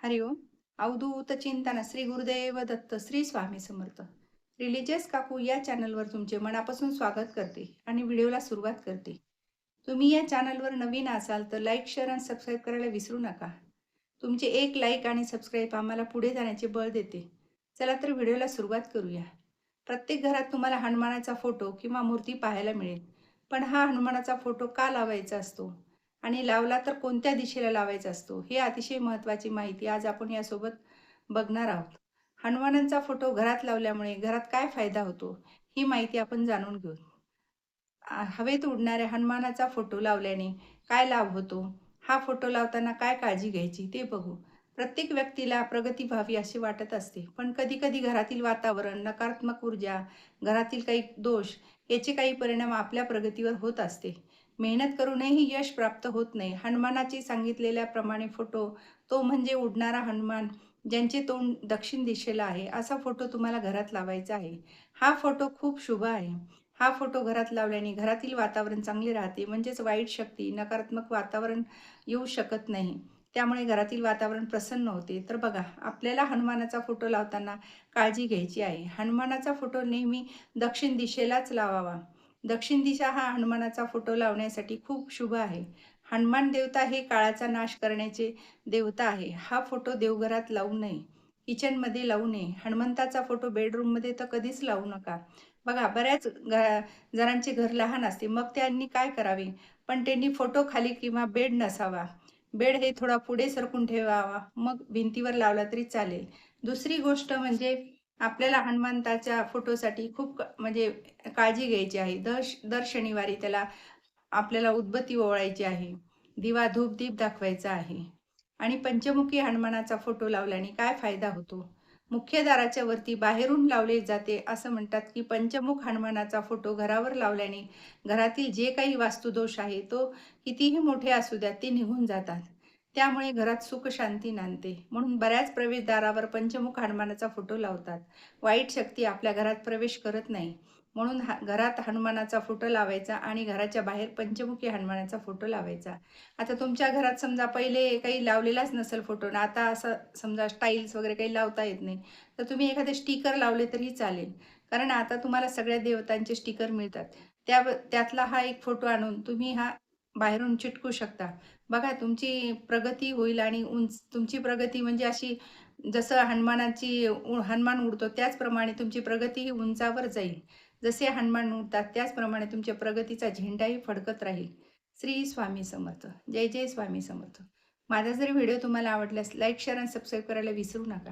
हरिओम. अवधूत चिंतन श्री गुरुदेव दत्त श्री स्वामी समर्थ. रिलिजियस काकू या चॅनलवर तुमचे मनापासून स्वागत करते आणि व्हिडिओला सुरुवात करते. तुम्ही या चॅनलवर नवीन असाल तर लाईक, शेअर आणि सबस्क्राईब करायला विसरू नका. तुमचे एक लाईक आणि सबस्क्राईब आम्हाला पुढे जाण्याचे बळ देते. चला तर व्हिडिओला सुरुवात करूया. प्रत्येक घरात तुम्हाला हनुमानाचा फोटो किंवा मूर्ती पाहायला मिळेल. पण हा हनुमानाचा फोटो का लावायचा असतो आणि लावला तर कोणत्या दिशेला लावायचा असतो, हे अतिशय महत्त्वाची माहिती आज आपण यासोबत बघणार आहोत. हनुमानाचा फोटो घरात लावल्यामुळे घरात काय फायदा होतो, ही माहिती आपण जाणून घेऊ. हवेत उडणाऱ्या हनुमानाचा फोटो लावल्याने काय लाभ होतो, हा फोटो लावताना काय काळजी घ्यायची ते बघू. प्रत्येक व्यक्तीला प्रगती व्हावी असे वाटत असते, पण कधी-कधी घरातील वातावरण, नकारात्मक ऊर्जा, घरातील काही दोष याचे काही परिणाम आपल्या प्रगतीवर होत असते. मेहनत करूनही यश प्राप्त होत नाही. हनुमानाची सांगितलेल्याप्रमाणे फोटो, तो म्हणजे उडणारा हनुमान, ज्यांचे तोंड दक्षिण दिशेला आहे, असा फोटो तुम्हाला घरात लावायचा आहे. हा फोटो खूप शुभ आहे. हा फोटो घरात लावल्याने घरातील वातावरण चांगले राहते, म्हणजेच वाईट शक्ती, नकारात्मक वातावरण येऊ शकत नाही. त्यामुळे घरातील वातावरण प्रसन्न होते. तर बघा, आपल्याला हनुमानाचा फोटो लावताना काळजी घ्यायची आहे. हनुमानाचा फोटो नेहमी दक्षिण दिशेलाच लावावा. दक्षिण दिशा हा हनुमानाचा फोटो लावण्यासाठी खूप शुभ आहे. हनुमान देवता हे काळाचा नाश करण्याचे देवता आहे. हा फोटो देवघरात लावू नये, किचनमध्ये लावू नये. हनुमंताचा फोटो बेडरूममध्ये तर कधीच लावू नका. बघा, बऱ्याच जणांचे घर लहान असते, मग त्यांनी काय करावे? पण त्यांनी फोटो खाली किंवा बेड नसावा. बेड हे थोडा पुढे सरकून ठेवावा, मग भिंतीवर लावला तरी चालेल. दुसरी गोष्ट म्हणजे आपल्याला हनुमंताच्या फोटोसाठी खूप म्हणजे काळजी घ्यायची आहे. दर शनिवारी त्याला आपल्याला उदबत्ती ओवाळायची आहे. दिवा, धूप, दीप दाखवायचा आहे. आणि पंचमुखी हनुमानाचा फोटो लावल्याने काय फायदा होतो? मुख्य दाराच्या वरती बाहेरून लावले जाते. असं म्हणतात की पंचमुख हनुमानाचा फोटो घरावर लावल्याने घरातील जे काही वास्तुदोष आहे, तो कितीही मोठे असू द्या, ते निघून जातात. त्यामुळे घरात सुख शांती नांदते. म्हणून बऱ्याच प्रवेशद्वारावर पंचमुख हनुमानाचा फोटो लावतात. वाईट शक्ती आपल्या घरात प्रवेश करत नाही. म्हणून घरात हनुमानाचा फोटो लावायचा आणि घराच्या बाहेर पंचमुखी हनुमानाचा फोटो लावायचा. आता तुमच्या घरात समजा पहिले काही लावलेलाच नसेल फोटो आणि आता असं समजा स्टाईल्स वगैरे काही लावता येत नाही, तर तुम्ही एखादे स्टिकर लावले तरी चालेल. कारण आता तुम्हाला सगळ्या देवतांचे स्टिकर मिळतात. त्यातला हा एक फोटो आणून तुम्ही हा बाहेरून चिटकवू शकता. बघा, तुमची प्रगती होईल आणि तुमची प्रगती म्हणजे अशी जसं हनुमान उडतो त्याचप्रमाणे तुमची प्रगती ही उंचावर जाईल. जसे हनुमान उडतात त्याचप्रमाणे तुमच्या प्रगतीचा झेंडाही फडकत राहील. श्री स्वामी समर्थ. जय जय स्वामी समर्थ. माझा जर व्हिडिओ तुम्हाला आवडल्यास लाईक, शेअर आणि सबस्क्राईब करायला विसरू नका.